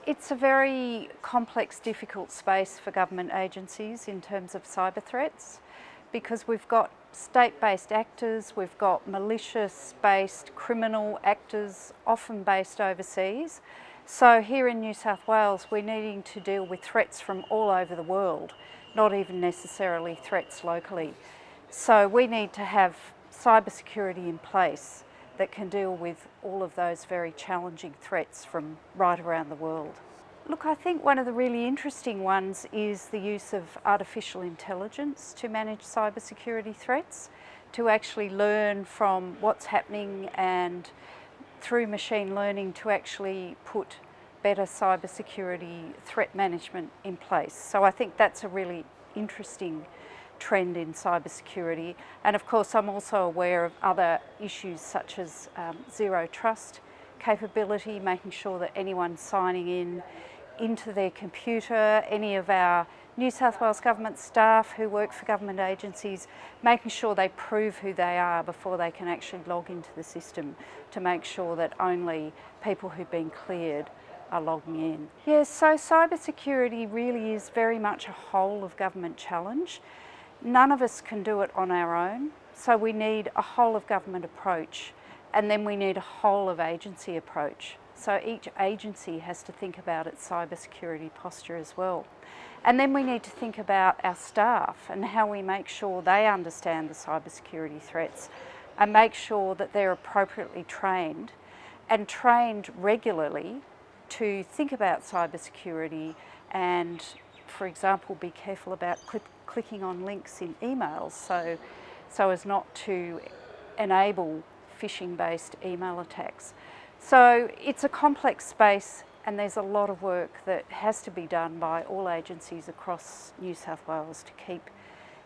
It's a very complex, difficult space for government agencies in terms of cyber threats, because we've got state-based actors, we've got malicious-based criminal actors, often based overseas. So here in New South Wales, we're needing to deal with threats from all over the world, not even necessarily threats locally. So we need to have cybersecurity in place that can deal with all of those very challenging threats from right around the world. Look, I think one of the really interesting ones is the use of artificial intelligence to manage cybersecurity threats, to actually learn from what's happening and through machine learning to actually put better cybersecurity threat management in place. So I think that's a really interesting trend in cybersecurity. And of course, I'm also aware of other issues such as zero trust capability, making sure that anyone signing into their computer, any of our New South Wales government staff who work for government agencies, making sure they prove who they are before they can actually log into the system, to make sure that only people who've been cleared are logging in. Yes, so cybersecurity really is very much a whole of government challenge. None of us can do it on our own, so we need a whole of government approach, and then we need a whole of agency approach. So each agency has to think about its cybersecurity posture as well. And then we need to think about our staff and how we make sure they understand the cybersecurity threats and make sure that they're appropriately trained and trained regularly to think about cybersecurity and, for example, be careful about clicking on links in emails so as not to enable phishing-based email attacks. So it's a complex space, and there's a lot of work that has to be done by all agencies across New South Wales to keep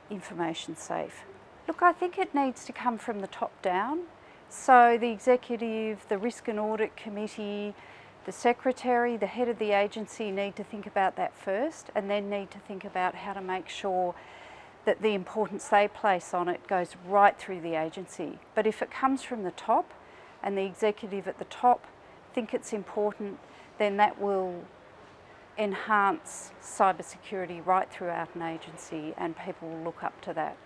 information safe. Look, I think it needs to come from the top down. So the executive, the risk and audit committee, the secretary, the head of the agency need to think about that first, and then need to think about how to make sure that the importance they place on it goes right through the agency. But if it comes from the top, and the executive at the top think it's important, then that will enhance cybersecurity right throughout an agency, and people will look up to that.